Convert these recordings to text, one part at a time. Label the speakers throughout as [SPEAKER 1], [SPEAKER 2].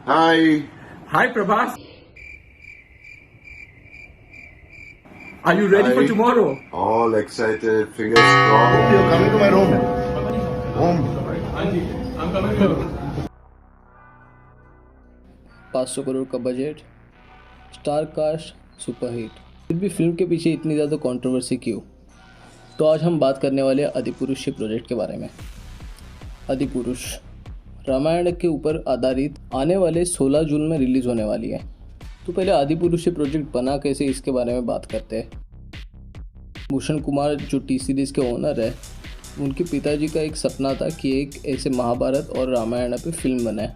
[SPEAKER 1] Hi,
[SPEAKER 2] Hi Prabhas, are you ready for
[SPEAKER 1] hi.
[SPEAKER 2] tomorrow?
[SPEAKER 1] All excited, fingers crossed.
[SPEAKER 3] You're coming to my room. Home.
[SPEAKER 4] 500 crore का budget, star cast, superhit. फिर भी film के पीछे इतनी ज़्यादा controversy क्यों? तो आज हम बात करने वाले हैं आदिपुरुष प्रोजेक्ट के बारे में। आदिपुरुष रामायण के ऊपर आधारित आने वाले 16 जून में रिलीज़ होने वाली है। तो पहले आदिपुरुष प्रोजेक्ट बना कैसे, इसके बारे में बात करते हैं। भूषण कुमार जो टी सीरीज़ के ओनर है, उनके पिताजी का एक सपना था कि एक ऐसे महाभारत और रामायण पे फिल्म बनाए।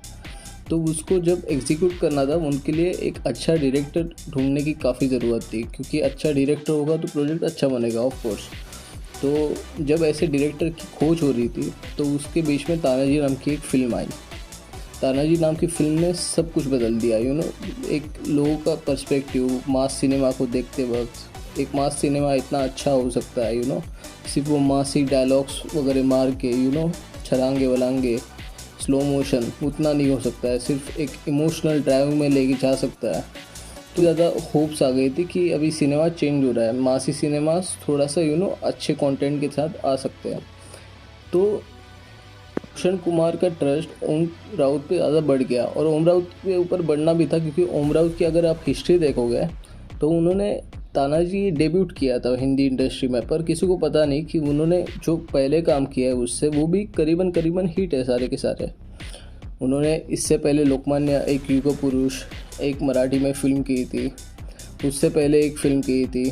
[SPEAKER 4] तो उसको जब एग्जीक्यूट करना था, उनके लिए एक अच्छा डायरेक्टर ढूंढने की काफ़ी ज़रूरत थी, क्योंकि अच्छा डायरेक्टर होगा तो प्रोजेक्ट अच्छा बनेगा ऑफ कोर्स। तो जब ऐसे डायरेक्टर की खोज हो रही थी, तो उसके बीच में तानाजी नाम की एक फ़िल्म आई। तानाजी नाम की फ़िल्म ने सब कुछ बदल दिया। एक लोगों का पर्सपेक्टिव मास सिनेमा को देखते वक्त, एक मास सिनेमा इतना अच्छा हो सकता है। सिर्फ वो मासी डायलॉग्स वगैरह मार के छलांगे वलांगे स्लो मोशन उतना नहीं हो सकता है, सिर्फ एक इमोशनल ड्राइव में लेके जा सकता है। तो ज़्यादा होप्स आ गई थी कि अभी सिनेमा चेंज हो रहा है, मासी सिनेमा थोड़ा सा अच्छे कंटेंट के साथ आ सकते हैं। तो भूषण कुमार का ट्रस्ट ओम राउत पे ज़्यादा बढ़ गया, और ओम राउत के ऊपर बढ़ना भी था, क्योंकि ओम राउत की अगर आप हिस्ट्री देखोगे तो उन्होंने तानाजी डेब्यूट किया था हिंदी इंडस्ट्री में, पर किसी को पता नहीं कि उन्होंने जो पहले काम किया है उससे वो भी करीबन करीबन हिट है सारे के सारे। उन्होंने इससे पहले लोकमान्य एक युग पुरुष एक मराठी में फ़िल्म की थी, उससे पहले एक फ़िल्म की थी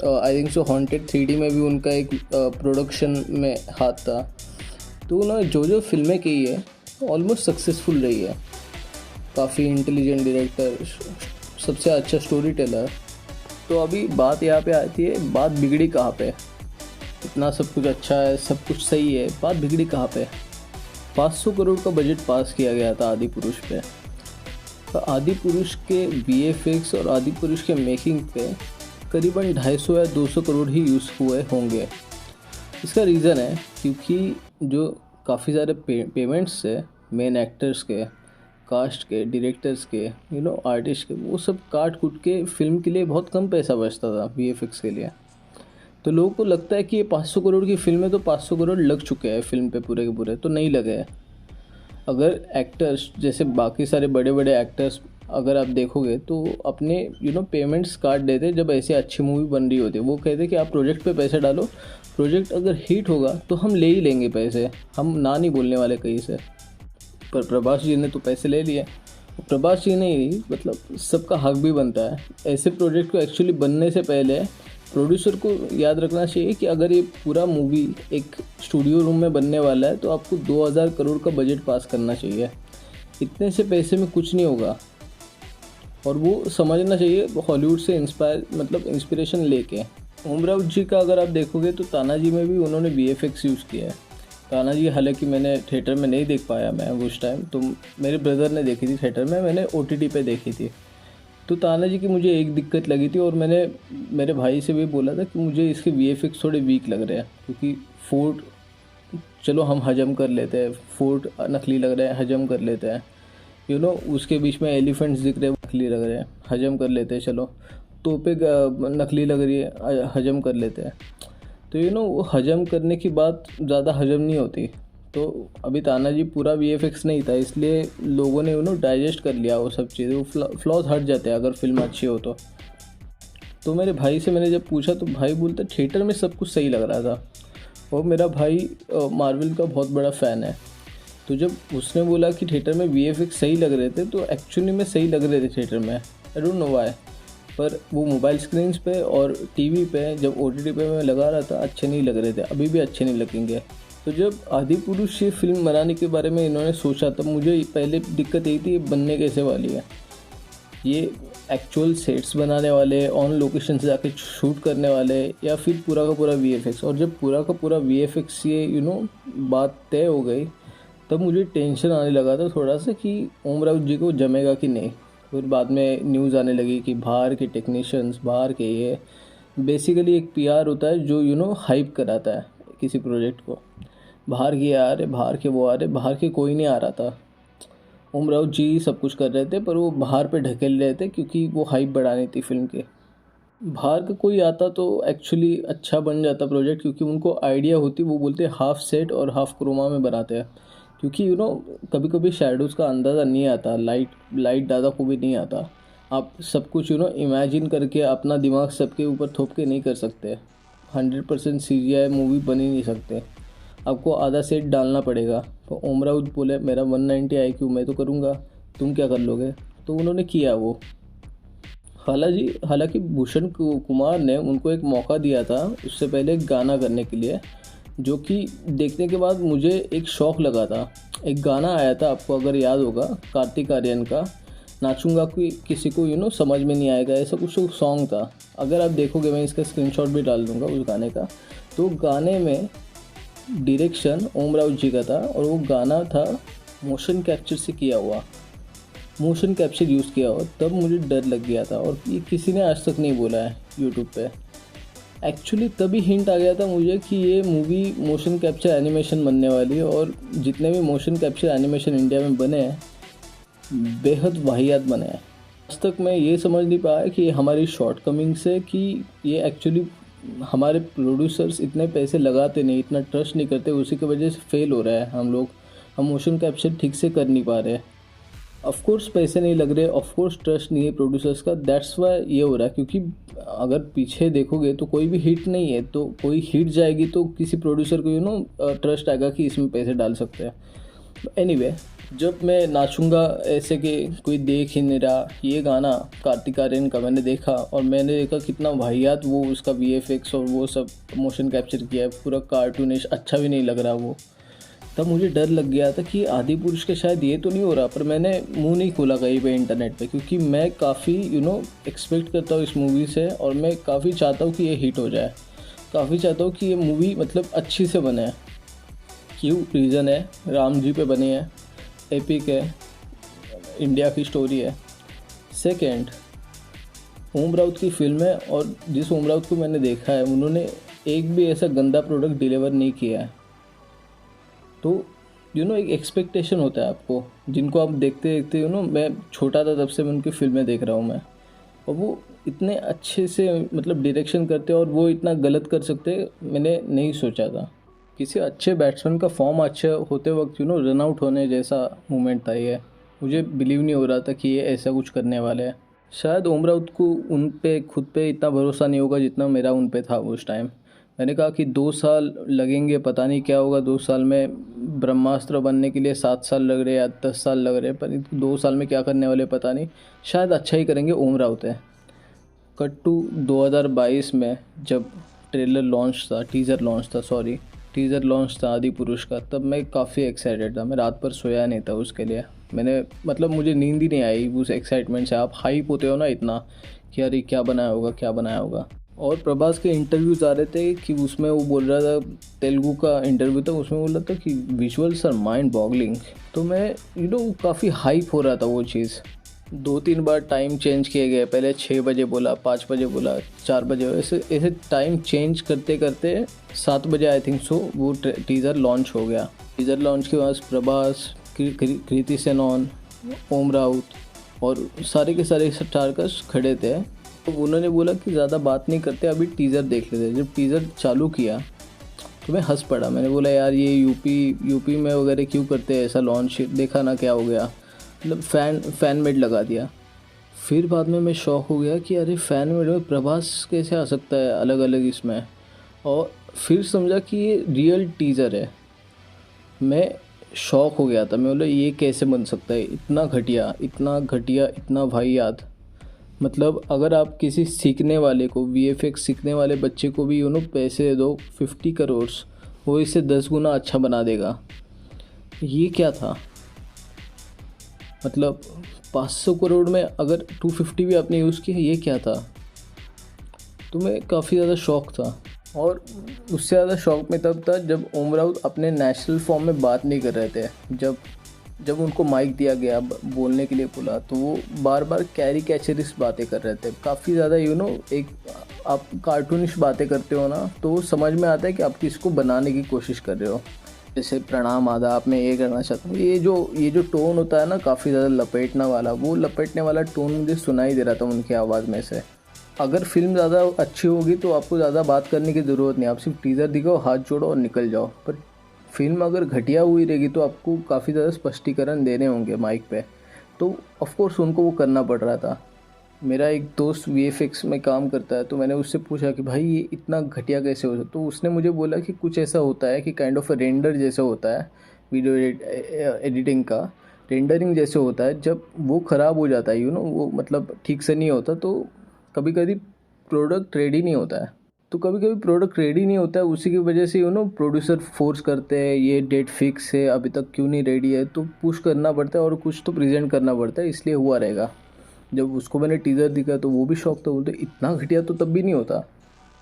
[SPEAKER 4] I think so haunted 3D में भी उनका एक प्रोडक्शन में हाथ था। तो उन्होंने जो फिल्में की है ऑलमोस्ट सक्सेसफुल रही है। काफ़ी इंटेलिजेंट डायरेक्टर, सबसे अच्छा स्टोरी टेलर। तो अभी बात यहाँ पे आती है, बात बिगड़ी कहाँ पे? इतना सब कुछ अच्छा है, सब कुछ सही है, बात बिगड़ी कहाँ पे? 500 करोड़ का बजट पास किया गया था आदिपुरुष पे। तो आदिपुरुष के VFX और आदिपुरुष के मेकिंग पे करीबन 250 या 200 करोड़ ही यूज़ हुए होंगे। इसका रीज़न है क्योंकि जो काफ़ी सारे पेमेंट्स है मेन एक्टर्स के, कास्ट के, डायरेक्टर्स के, आर्टिस्ट के, वो सब काट कूट के फिल्म के लिए बहुत कम पैसा बचता था VFX के लिए। तो लोगों को लगता है कि ये 500 करोड़ की फिल्म है तो 500 करोड़ लग चुके हैं फिल्म पे पूरे के पूरे, तो नहीं लगे हैं। अगर एक्टर्स जैसे बाकी सारे बड़े बड़े एक्टर्स अगर आप देखोगे तो अपने पेमेंट्स काट देते जब ऐसे अच्छी मूवी बन रही होती है। वो कहते कि आप प्रोजेक्ट पे पैसे डालो, प्रोजेक्ट अगर हिट होगा तो हम ले ही लेंगे पैसे, हम ना नहीं बोलने वाले कहीं से। पर प्रभास जी ने तो पैसे ले लिए। प्रभास जी नहीं, मतलब सबका हक भी बनता है। ऐसे प्रोजेक्ट को एक्चुअली बनने से पहले प्रोड्यूसर को याद रखना चाहिए कि अगर ये पूरा मूवी एक स्टूडियो रूम में बनने वाला है तो आपको 2000 करोड़ का बजट पास करना चाहिए। इतने से पैसे में कुछ नहीं होगा। और वो समझना चाहिए हॉलीवुड से इंस्पिरेशन लेके। ओम राउत जी का अगर आप देखोगे तो तानाजी में भी उन्होंने VFX यूज़ किया है। तानाजी हालांकि मैंने थिएटर में नहीं देख पाया मैं उस टाइम, तो मेरे ब्रदर ने देखी थी थिएटर में, मैंने OTT पे देखी थी। तो तानाजी की मुझे एक दिक्कत लगी थी, और मैंने मेरे भाई से भी बोला था कि मुझे इसके VFX थोड़े वीक लग रहे हैं, क्योंकि फोर्ट चलो हम हजम कर लेते हैं, फोर्ट नकली लग रहे हैं हजम कर लेते हैं, उसके बीच में एलिफेंट्स दिख रहे हैं नकली लग रहे हैं हजम कर लेते हैं, चलो तोपे नकली लग रही है हजम कर लेते हैं। तो वो हजम करने की बात ज़्यादा हजम नहीं होती। तो अभी तानाजी पूरा VFX नहीं था, इसलिए लोगों ने डाइजेस्ट कर लिया वो सब चीज़ें, वो फ्लॉज हट जाते हैं अगर फिल्म अच्छी हो तो मेरे भाई से मैंने जब पूछा तो भाई बोलते थिएटर में सब कुछ सही लग रहा था। और मेरा भाई मार्वल का बहुत बड़ा फ़ैन है। तो जब उसने बोला कि थिएटर में VFX सही लग रहे थे, तो एक्चुअली में सही लग रहे थे थिएटर में, आई डोंट नो व्हाई। पर वो मोबाइल स्क्रीन्स पे और टीवी पे जब OTT पे मैं लगा रहा था अच्छे नहीं लग रहे थे, अभी भी अच्छे नहीं लगेंगे। तो जब आदिपुरुष ये फिल्म बनाने के बारे में इन्होंने सोचा, तब मुझे पहले दिक्कत यही थी ये बनने कैसे वाली है। ये एक्चुअल सेट्स बनाने वाले, ऑन लोकेशन से जाके शूट करने वाले, या फिर पूरा का पूरा VFX? और जब पूरा का पूरा VFX ये बात तय हो गई, तब मुझे टेंशन आने लगा था थोड़ा सा कि ओम राउत जी को जमेगा कि नहीं। फिर बाद में न्यूज़ आने लगी कि बाहर के टेक्नीशियंस, बाहर के, ये बेसिकली एक PR होता है जो हाइप कराता है किसी प्रोजेक्ट को। बाहर के आ रहे, बाहर के वो आ रहे, बाहर के कोई नहीं आ रहा था। ओम राउत जी सब कुछ कर रहे थे, पर वो बाहर पे ढकेल रहे थे क्योंकि वो हाइप बढ़ानी थी फिल्म के। बाहर का कोई आता तो एक्चुअली अच्छा बन जाता प्रोजेक्ट, क्योंकि उनको आइडिया होती, वो बोलते हाफ सेट और हाफ क्रोमा में बनाते हैं, क्योंकि कभी कभी शेडोज़ का अंदाज़ा नहीं आता, लाइट दादा को भी नहीं आता। आप सब कुछ इमेजिन करके अपना दिमाग सबके ऊपर थोप के नहीं कर सकते। 100% CGI मूवी बन ही नहीं सकते, आपको आधा सेट डालना पड़ेगा। तो ओम राउत बोले मेरा 190 IQ, मैं तो करूँगा, तुम क्या कर लोगे? तो उन्होंने किया वो। हालांकि भूषण कुमार ने उनको एक मौका दिया था उससे पहले एक गाना करने के लिए, जो कि देखने के बाद मुझे एक शौक़ लगा था। एक गाना आया था, आपको अगर याद होगा, कार्तिक आर्यन का, नाचूंगा कि किसी को समझ में नहीं आएगा, ऐसा कुछ सॉन्ग था। अगर आप देखोगे, मैं इसका स्क्रीनशॉट भी डाल दूंगा उस गाने का। तो गाने में डायरेक्शन ओम राउत जी का था और वो गाना था मोशन कैप्चर से किया हुआ, मोशन कैप्चर यूज़ किया हो। तब मुझे डर लग गया था, और ये किसी ने आज तक नहीं बोला है यूट्यूब पे। एक्चुअली तभी हिंट आ गया था मुझे कि ये मूवी मोशन कैप्चर एनिमेशन बनने वाली है, और जितने भी मोशन कैप्चर एनिमेशन इंडिया में बने हैं बेहद वाहियात बने हैं। आज तक मैं ये समझ नहीं पाया कि हमारी शॉर्टकमिंग से, कि ये एक्चुअली हमारे प्रोड्यूसर्स इतने पैसे लगाते नहीं, इतना ट्रस्ट नहीं करते, उसी की वजह से फेल हो रहा है हम मोशन कैप्चर ठीक से कर नहीं पा रहे। ऑफ कोर्स पैसे नहीं लग रहे, ऑफ कोर्स ट्रस्ट नहीं है प्रोड्यूसर्स का, दैट्स वाई ये हो रहा है। क्योंकि अगर पीछे देखोगे तो कोई भी हिट नहीं है, तो कोई हिट जाएगी तो किसी प्रोड्यूसर को ट्रस्ट आएगा कि इसमें पैसे डाल सकते हैं। एनीवे, जब मैं नाचूंगा ऐसे कि कोई देख ही नहीं रहा, ये गाना कार्तिक आर्यन का मैंने देखा, और मैंने देखा कितना वाहियात वो उसका VFX और वो सब मोशन कैप्चर किया है, पूरा कार्टूनिश, अच्छा भी नहीं लग रहा वो। तब मुझे डर लग गया था कि आदिपुरुष के शायद ये तो नहीं हो रहा, पर मैंने मुंह नहीं खोला कहीं पे इंटरनेट पे, क्योंकि मैं काफ़ी एक्सपेक्ट करता हूँ इस मूवी से, और मैं काफ़ी चाहता हूँ कि ये हिट हो जाए, काफ़ी चाहता हूँ कि ये मूवी मतलब अच्छी से बने। क्यों? रीज़न है, राम जी पे बनी है, एपिक है, इंडिया की स्टोरी है। सेकेंड, ओम राउत की फिल्म है, और जिस ओम राउत को मैंने देखा है उन्होंने एक भी ऐसा गंदा प्रोडक्ट डिलीवर नहीं किया है। तो एक एक्सपेक्टेशन होता है आपको, जिनको आप देखते देखते मैं छोटा था तब से मैं उनकी फिल्में देख रहा हूँ मैं, और वो इतने अच्छे से मतलब डायरेक्शन करते और वो इतना गलत कर सकते मैंने नहीं सोचा था। किसी अच्छे बैट्समैन का फॉर्म अच्छा होते वक्त रन आउट होने जैसा मोमेंट था ये। मुझे बिलीव नहीं हो रहा था कि ये ऐसा कुछ करने वाले हैं। शायद ओम राउत को उन पे खुद पे इतना भरोसा नहीं होगा जितना मेरा उन पे था उस टाइम। मैंने कहा कि 2 साल लगेंगे, पता नहीं क्या होगा 2 साल में, ब्रह्मास्त्र बनने के लिए 7 साल लग रहे या 10 साल लग रहे, पर 2 साल में क्या करने वाले पता नहीं, शायद अच्छा ही करेंगे। ओम राउत है। कट टू 2022 में जब टीज़र लॉन्च था आदिपुरुष का, तब मैं काफ़ी एक्साइटेड था। मैं रात भर सोया नहीं था उसके लिए, मैंने मतलब मुझे नींद ही नहीं आई उस एक्साइटमेंट से। आप हाइप होते हो ना इतना कि अरे क्या बनाया होगा। और प्रभास के इंटरव्यूज़ आ रहे थे कि उसमें वो बोल रहा था, तेलुगु का इंटरव्यू था, उसमें बोल रहा था कि विजुअल्स आर माइंड बॉगलिंग। तो मैं काफ़ी हाइप हो रहा था वो चीज़। 2-3 बार टाइम चेंज किए गए, पहले 6 बजे बोला, 5 बजे बोला, 4 बजे, ऐसे टाइम चेंज करते करते 7 बजे आई थिंक सो वो टीज़र लॉन्च हो गया। टीज़र लॉन्च के बाद प्रभास, कृति सेनन, ओम राउत और सारे के सारे स्टार कास्ट खड़े थे। तो उन्होंने बोला कि ज़्यादा बात नहीं करते, अभी टीज़र देख लेते। जब टीज़र चालू किया तो मैं हंस पड़ा। मैंने बोला यार ये यूपी में वगैरह क्यों करते हैं ऐसा लॉन्च, देखा ना क्या हो गया, मतलब फ़ैन मेड लगा दिया। फिर बाद में मैं शॉक हो गया कि अरे फ़ैन मेड में प्रभास कैसे आ सकता है अलग अलग इसमें, और फिर समझा कि ये रियल टीज़र है। मैं शॉक हो गया था, मैं बोला ये कैसे बन सकता है, इतना घटिया, इतना वाहियात। मतलब अगर आप किसी सीखने वाले को, VFX सीखने वाले बच्चे को भी पैसे दे दो 50 करोड़, वो इसे 10 गुना अच्छा बना देगा। ये क्या था, मतलब 500 करोड़ में अगर 250 भी आपने यूज़ किया, ये क्या था। तो मैं काफ़ी ज़्यादा शॉक था, और उससे ज़्यादा शॉक में तब था जब ओम राउत अपने नेचुरल फॉर्म में बात नहीं कर रहे थे। जब उनको माइक दिया गया, बोलने के लिए बोला, तो वो बार बार कैरिकेचरिस बातें कर रहे थे, काफ़ी ज़्यादा एक आप कार्टूनिश बातें करते हो ना, तो वो समझ में आता है कि आप किसको बनाने की कोशिश कर रहे हो। जैसे प्रणाम आदाब, मैं ये करना चाहता हूँ, ये जो टोन होता है ना काफ़ी ज़्यादा लपेटना वाला, वो लपेटने वाला टोन मुझे सुनाई दे रहा था उनकी आवाज़ में से। अगर फिल्म ज़्यादा अच्छी होगी तो आपको ज़्यादा बात करने की ज़रूरत नहीं, आप सिर्फ टीज़र दिखाओ, हाथ जोड़ो और निकल जाओ। पर फिल्म अगर घटिया हुई रहेगी तो आपको काफ़ी ज़्यादा स्पष्टीकरण देने होंगे माइक पे, तो ऑफकोर्स उनको वो करना पड़ रहा था। मेरा एक दोस्त वीएफएक्स में काम करता है, तो मैंने उससे पूछा कि भाई ये इतना घटिया कैसे हो सकता, तो उसने मुझे बोला कि कुछ ऐसा होता है कि काइंड ऑफ रेंडर जैसे होता है, वीडियो एडिटिंग का रेंडरिंग जैसे होता है, जब वो ख़राब हो जाता है वो मतलब ठीक से नहीं होता, तो कभी कभी प्रोडक्ट रेडी नहीं होता है। तो कभी कभी प्रोडक्ट रेडी नहीं होता है, उसी की वजह से प्रोड्यूसर फोर्स करते हैं, ये डेट फिक्स है अभी तक क्यों नहीं रेडी है, तो पुश करना पड़ता है और कुछ तो प्रेजेंट करना पड़ता है, इसलिए हुआ रहेगा। जब उसको मैंने टीज़र दिखा तो वो भी शौक था, बोलते इतना घटिया तो तब भी नहीं होता।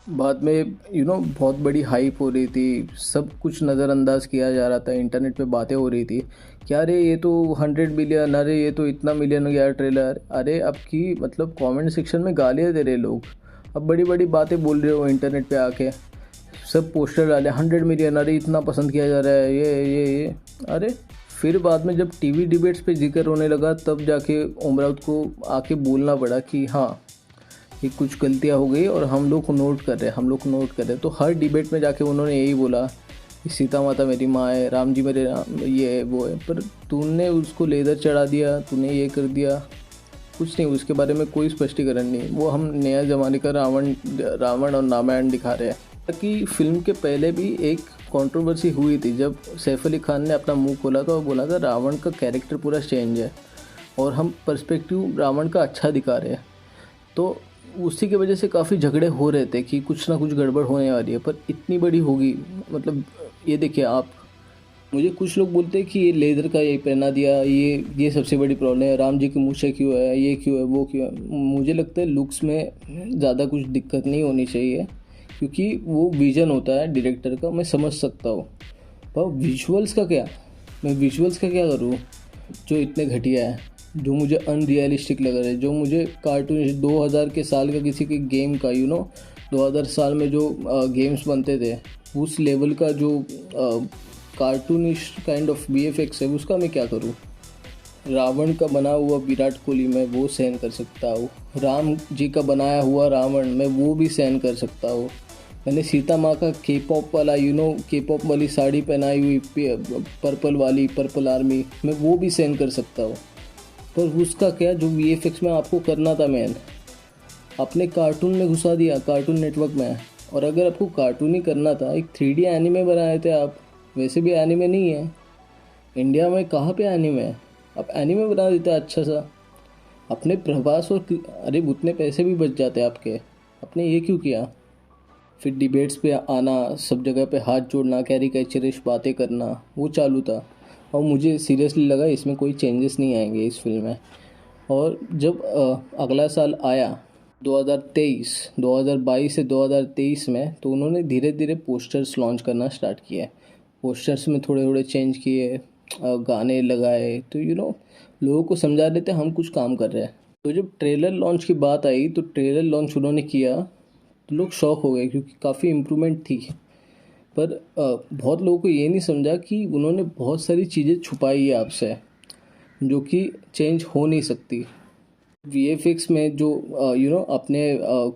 [SPEAKER 4] बाद में बहुत बड़ी हाइप हो रही थी, सब कुछ नज़रअंदाज किया जा रहा था, इंटरनेट पे बातें हो रही थी कि अरे ये तो 100 मिलियन, अरे ये तो इतना मिलियन हो गया ट्रेलर। अरे अब की मतलब कमेंट सेक्शन में गालियाँ दे रहे लोग, अब बड़ी बड़ी बातें बोल रहे हो इंटरनेट पे आके, सब पोस्टर डाले 100 मिलियन, अरे इतना पसंद किया जा रहा है ये। अरे फिर बाद में जब टीवी डिबेट्स पे जिक्र होने लगा तब जाके उमराव को आके बोलना पड़ा कि हाँ ये कुछ गलतियाँ हो गई और हम लोग नोट कर रहे हैं। तो हर डिबेट में जाके उन्होंने यही बोला कि सीता माता मेरी माँ है, राम जी मेरे राम, ये है वो है। पर तूने उसको लेदर चढ़ा दिया, तूने ये कर दिया, कुछ नहीं, उसके बारे में कोई स्पष्टीकरण नहीं। वो हम नया ज़माने का रावण और रामायण दिखा रहे हैं। कि फिल्म के पहले भी एक कंट्रोवर्सी हुई थी जब सैफ अली खान ने अपना मुंह खोला था और बोला था रावण का कैरेक्टर पूरा चेंज है और हम पर्सपेक्टिव रावण का अच्छा दिखा रहे हैं। तो उसी की वजह से काफ़ी झगड़े हो रहे थे कि कुछ ना कुछ गड़बड़ होने वाली है, पर इतनी बड़ी होगी मतलब ये देखिए आप, मुझे कुछ लोग बोलते हैं कि ये लेदर का ये पहना दिया, ये सबसे बड़ी प्रॉब्लम है, राम जी की मूछें क्यों है, ये क्यों है, वो क्यों है। मुझे लगता है लुक्स में ज़्यादा कुछ दिक्कत नहीं होनी चाहिए, क्योंकि वो विज़न होता है डायरेक्टर का, मैं समझ सकता हूँ। पर विजुअल्स का क्या, मैं विजुअल्स का क्या करूँ जो इतने घटिया है, जो मुझे अनरियलिस्टिक लग रहा है, जो मुझे कार्टून 2000 के साल का किसी के गेम का 2000 साल में जो गेम्स बनते थे उस लेवल का जो कार्टूनिश काइंड ऑफ वीएफएक्स है, उसका मैं क्या करूँ। रावण का बना हुआ विराट कोहली मैं वो सहन कर सकता हूँ, राम जी का बनाया हुआ रावण मैं वो भी सहन कर सकता हूँ। मैंने सीता माँ का के पॉप वाला के पॉप वाली साड़ी पहनाई हुई पर्पल आर्मी मैं वो भी सहन कर सकता हूँ। पर उसका क्या जो वीएफएक्स में आपको करना था मैन, आपने कार्टून में घुसा दिया, कार्टून नेटवर्क में। और अगर आपको कार्टून ही करना था, एक 3D एनिमे बनाए थे आप, वैसे भी एनिमे नहीं है इंडिया में, कहाँ पे एनिमे है, आप एनिमे बना देते अच्छा सा अपने प्रभास और अरे उतने पैसे भी बच जाते आपके, आपने ये क्यों किया। फिर डिबेट्स पे आना, सब जगह पे हाथ जोड़ना, कैरिकेचरिश बातें करना, वो चालू था। और मुझे सीरियसली लगा इसमें कोई चेंजेस नहीं आएंगे इस फिल्म में। और जब अगला साल आया 2022 से 2023 में, तो उन्होंने धीरे धीरे पोस्टर्स लॉन्च करना स्टार्ट किया। पोस्टर्स में थोड़े थोड़े चेंज किए, गाने लगाए, तो लोगों को समझा देते हम कुछ काम कर रहे हैं। तो जब ट्रेलर लॉन्च की बात आई तो ट्रेलर लॉन्च उन्होंने किया तो लोग शॉक हो गए, क्योंकि काफ़ी इम्प्रूवमेंट थी। पर बहुत लोगों को ये नहीं समझा कि उन्होंने बहुत सारी चीज़ें छुपाई है आपसे जो कि चेंज हो नहीं सकती। वीएफएक्स में जो अपने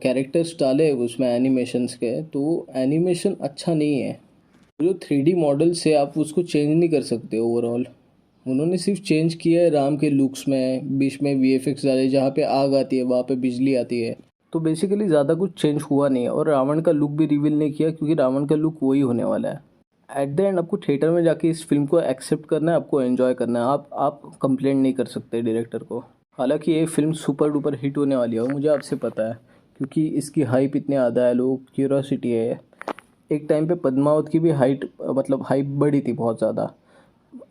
[SPEAKER 4] कैरेक्टर्स डाले उसमें एनिमेशंस के, तो एनिमेशन अच्छा नहीं है। जो 3D मॉडल से आप उसको चेंज नहीं कर सकते ओवरऑल। उन्होंने सिर्फ चेंज किया है राम के लुक्स में, बीच में वीएफएक्स डाले, जहाँ पे आग आती है वहाँ पे बिजली आती है, तो बेसिकली ज़्यादा कुछ चेंज हुआ नहीं है। और रावण का लुक भी रिवील नहीं किया, क्योंकि रावण का लुक वही होने वाला है। एट द एंड आपको थिएटर में जाके इस फिल्म को एक्सेप्ट करना है, आपको एंजॉय करना है, आप कंप्लेंट नहीं कर सकते डायरेक्टर को। हालांकि ये फिल्म सुपर डुपर हिट होने वाली है, मुझे आपसे पता है, क्योंकि इसकी हाइप इतने ज़्यादा है, लोग क्यूरोसिटी है। एक टाइम पे पद्मावत की भी हाइप बढ़ी थी बहुत ज़्यादा,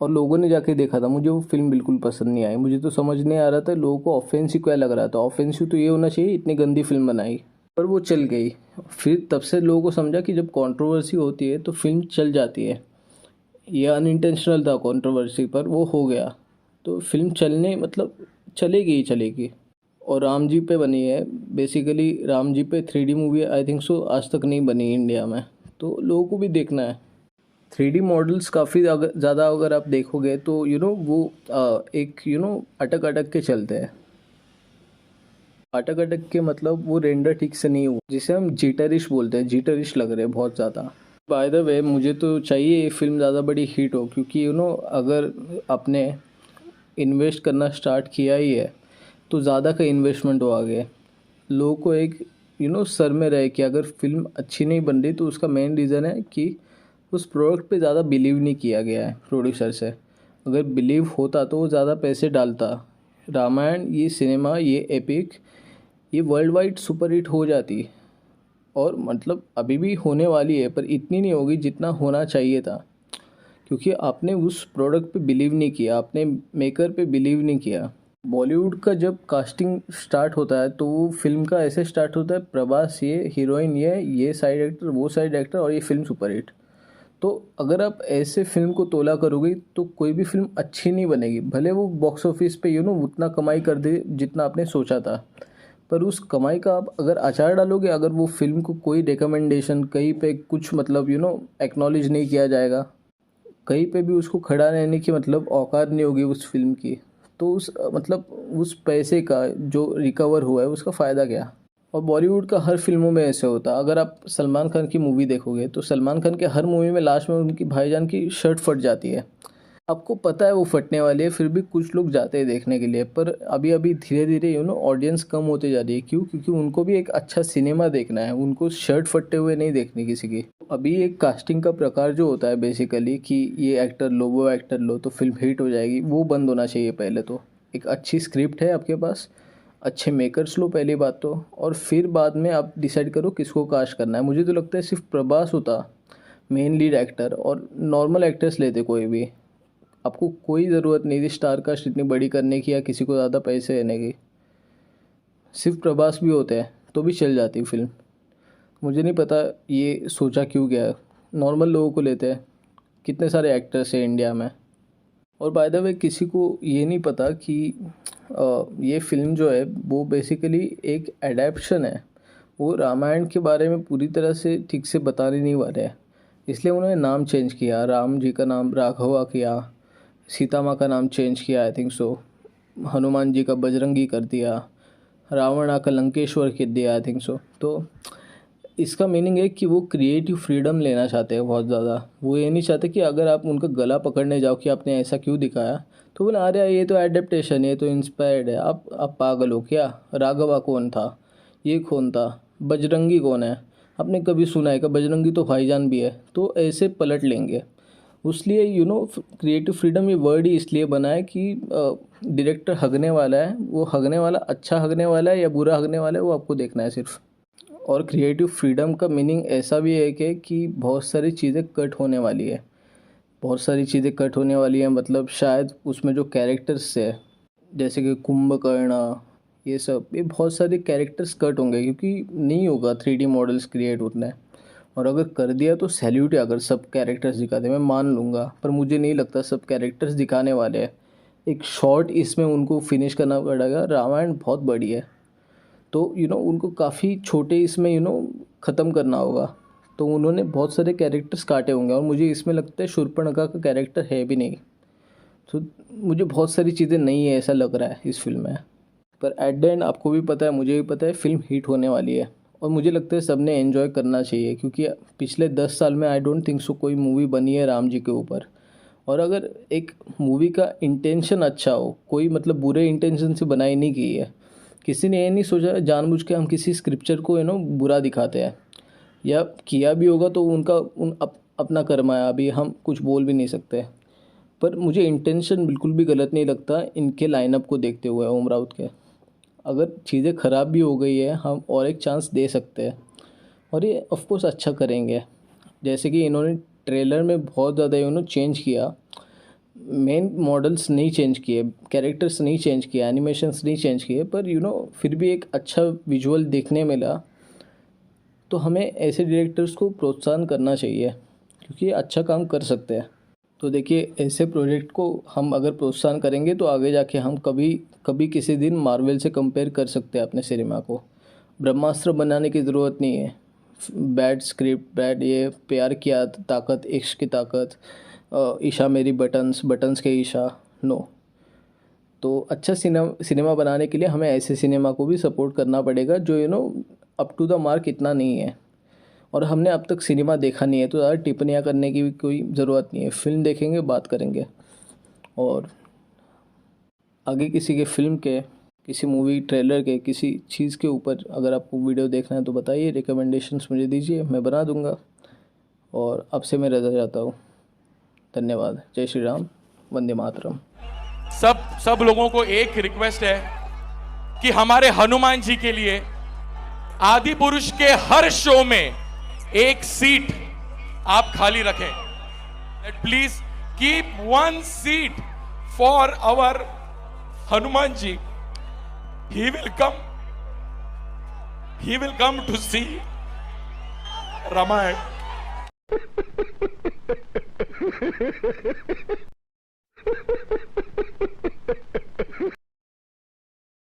[SPEAKER 4] और लोगों ने जाके देखा था। मुझे वो फिल्म बिल्कुल पसंद नहीं आई, मुझे तो समझ नहीं आ रहा था लोगों को ऑफेंसिव क्या लग रहा था। ऑफेंसिव तो ये होना चाहिए इतनी गंदी फिल्म बनाई, पर वो चल गई। फिर तब से लोगों को समझा कि जब कंट्रोवर्सी होती है तो फिल्म चल जाती है। ये अनइंटेंशनल था कंट्रोवर्सी, पर वो हो गया तो फिल्म चलेगी ही चलेगी। और राम जी पे बनी है, बेसिकली राम जी पे 3D movie I think so आज तक नहीं बनी इंडिया में, तो लोगों को भी देखना है। 3D मॉडल्स काफ़ी ज़्यादा अगर आप देखोगे तो वो एक अटक अटक के चलते हैं। अटक अटक के मतलब वो रेंडर ठीक से नहीं हुआ, जिसे हम जिटरिश बोलते हैं। जिटरिश लग रहे हैं बहुत ज़्यादा। बाय द वे मुझे तो चाहिए ये फिल्म ज़्यादा बड़ी हिट हो, क्योंकि अगर आपने इन्वेस्ट करना स्टार्ट किया ही है तो ज़्यादा का इन्वेस्टमेंट हो आगे। लोगों को एक सर में रहे कि अगर फिल्म अच्छी नहीं बन रही तो उसका मेन रीज़न है कि उस प्रोडक्ट पे ज़्यादा बिलीव नहीं किया गया है प्रोड्यूसर से। अगर बिलीव होता तो वो ज़्यादा पैसे डालता। रामायण ये सिनेमा, ये एपिक, ये वर्ल्ड वाइड सुपर हिट हो जाती, और मतलब अभी भी होने वाली है, पर इतनी नहीं होगी जितना होना चाहिए था, क्योंकि आपने उस प्रोडक्ट पे बिलीव नहीं किया, आपने मेकर पे बिलीव नहीं किया। बॉलीवुड का जब कास्टिंग स्टार्ट होता है तो वो फिल्म का ऐसे स्टार्ट होता है, प्रभास ये, हीरोइन ये साइड एक्टर, वो साइड एक्टर, और ये फिल्म सुपर हिट। तो अगर आप ऐसे फिल्म को तोला करोगे तो कोई भी फिल्म अच्छी नहीं बनेगी, भले वो बॉक्स ऑफिस पे उतना कमाई कर दे जितना आपने सोचा था, पर उस कमाई का आप अगर अचार डालोगे, अगर वो फिल्म को कोई रिकमेंडेशन कहीं पे कुछ मतलब एक्नॉलेज नहीं किया जाएगा, कहीं पे भी उसको खड़ा रहने की मतलब औकात नहीं होगी उस फिल्म की, तो उस पैसे का जो रिकवर हुआ है उसका फ़ायदा क्या। और बॉलीवुड का हर फिल्मों में ऐसे होता है। अगर आप सलमान खान की मूवी देखोगे तो सलमान खान के हर मूवी में लास्ट में उनकी भाईजान की शर्ट फट जाती है। आपको पता है वो फटने वाली है, फिर भी कुछ लोग जाते हैं देखने के लिए। पर अभी अभी धीरे धीरे ऑडियंस कम होते जा रही है। क्यों? क्योंकि उनको भी एक अच्छा सिनेमा देखना है, उनको शर्ट फटते हुए नहीं देखनी किसी की। अभी एक कास्टिंग का प्रकार जो होता है बेसिकली कि ये एक्टर लो, वो एक्टर लो तो फिल्म हिट हो जाएगी, वो बंद होना चाहिए। पहले तो एक अच्छी स्क्रिप्ट है आपके पास, अच्छे मेकर्स लो पहली बात तो, और फिर बाद में आप डिसाइड करो किसको कास्ट करना है। मुझे तो लगता है सिर्फ प्रभास होता मेन लीड एक्टर, और नॉर्मल एक्टर्स लेते कोई भी। आपको कोई ज़रूरत नहीं थी स्टार कास्ट इतनी बड़ी करने की या किसी को ज़्यादा पैसे देने की। सिर्फ प्रभास भी होते हैं तो भी चल जाती फिल्म। मुझे नहीं पता ये सोचा क्यों गया, नॉर्मल लोगों को लेते हैं। कितने सारे एक्टर्स हैं इंडिया में। और बाय द वे किसी को ये नहीं पता कि ये फिल्म जो है वो बेसिकली एक एडेप्शन है। वो रामायण के बारे में पूरी तरह से ठीक से बताने नहीं वाले हैं, इसलिए उन्होंने नाम चेंज किया। राम जी का नाम राघवा किया, सीता माँ का नाम चेंज किया I think so, Hanuman ji का बजरंगी कर दिया, रावण का लंकेश्वर कर दिया आई थिंक सो। तो इसका मीनिंग है कि वो क्रिएटिव फ्रीडम लेना चाहते हैं बहुत ज़्यादा। वो ये नहीं चाहते कि अगर आप उनका गला पकड़ने जाओ कि आपने ऐसा क्यों दिखाया तो बोले अरे ये तो एडेप्टेशन, ये तो इंस्पायर्ड है। आप पागल हो क्या? राघवा कौन था? ये कौन था? बजरंगी कौन है? आपने कभी सुना है कि बजरंगी तो भाईजान भी है? तो ऐसे पलट लेंगे। उसलिए क्रिएटिव फ्रीडम ये वर्ड ही इसलिए बना है कि डायरेक्टर हगने वाला है, वो हगने वाला अच्छा हगने वाला है या बुरा हगने वाला है वो आपको देखना है सिर्फ। और क्रिएटिव फ्रीडम का मीनिंग ऐसा भी है कि बहुत सारी चीज़ें कट होने वाली है। बहुत सारी चीज़ें कट होने वाली हैं, मतलब शायद उसमें जो कैरेक्टर्स है जैसे कि कुंभकर्ण, ये सब, ये बहुत सारे कैरेक्टर्स कट होंगे क्योंकि नहीं होगा 3D मॉडल्स क्रिएट उतने। और अगर कर दिया तो सैल्यूट है अगर सब कैरेक्टर्स दिखाते, मैं मान लूँगा, पर मुझे नहीं लगता सब कैरेक्टर्स दिखाने वाले हैं। एक शॉर्ट इसमें उनको फिनिश करना पड़ेगा। रामायण बहुत बड़ी है तो उनको काफ़ी छोटे इसमें ख़त्म करना होगा, तो उन्होंने बहुत सारे कैरेक्टर्स काटे होंगे। और मुझे इसमें लगता है शूर्पणखा का कैरेक्टर है भी नहीं, तो मुझे बहुत सारी चीज़ें नहीं है ऐसा लग रहा है इस फिल्म में। पर एट द एंड आपको भी पता है, मुझे भी पता है, फिल्म हिट होने वाली है। और मुझे लगता है सबने एंजॉय करना चाहिए, क्योंकि पिछले 10 साल में आई डोंट थिंक सो कोई मूवी बनी है राम जी के ऊपर। और अगर एक मूवी का इंटेंशन अच्छा हो, कोई मतलब बुरे इंटेंशन से बनाई नहीं गई है, किसी ने ये नहीं सोचा जानबूझ के हम किसी स्क्रिप्चर को बुरा दिखाते हैं, या किया भी होगा तो उनका अपना कर्म है, अभी हम कुछ बोल भी नहीं सकते। पर मुझे इंटेंशन बिल्कुल भी गलत नहीं लगता इनके लाइनअप को देखते हुए ओम राउत के। अगर चीज़ें ख़राब भी हो गई है हम और एक चांस दे सकते हैं, और ये ऑफकोर्स अच्छा करेंगे। जैसे कि इन्होंने ट्रेलर में बहुत ज़्यादा चेंज किया, मेन मॉडल्स नहीं चेंज किए, कैरेक्टर्स नहीं चेंज किए, एनिमेशंस नहीं चेंज किए, पर फिर भी एक अच्छा विजुअल देखने मिला। तो हमें ऐसे डायरेक्टर्स को प्रोत्साहन करना चाहिए क्योंकि ये अच्छा काम कर सकते हैं। तो देखिए, ऐसे प्रोजेक्ट को हम अगर प्रोत्साहन करेंगे तो आगे जाके हम कभी किसी दिन मार्वल से कंपेयर कर सकते हैं अपने सिनेमा को। ब्रह्मास्त्र बनाने की ज़रूरत नहीं है, बैड स्क्रिप्ट, बैड ये, प्यार की ताकत, इश्क की ताकत, ईशा मेरी बटन्स, बटन्स के ईशा, नो। तो अच्छा सिनेमा बनाने के लिए हमें ऐसे सिनेमा को भी सपोर्ट करना पड़ेगा जो अप टू द मार्क इतना नहीं है। और हमने अब तक सिनेमा देखा नहीं है तो ज़्यादा टिप्पणियाँ करने की भी कोई ज़रूरत नहीं है। फिल्म देखेंगे, बात करेंगे। और आगे किसी के फिल्म के, किसी मूवी ट्रेलर के, किसी चीज़ के ऊपर अगर आपको वीडियो देखना है तो बताइए, रिकमेंडेशंस मुझे दीजिए, मैं बना दूंगा। और अब से मैं रजा जाता हूँ। धन्यवाद। जय श्री राम, वंदे मातरम।
[SPEAKER 5] सब लोगों को एक रिक्वेस्ट है कि हमारे हनुमान जी के लिए आदि पुरुष के हर शो में एक सीट आप खाली रखें। Please keep one seat for our Hanuman ji. He will come to see Ramayan.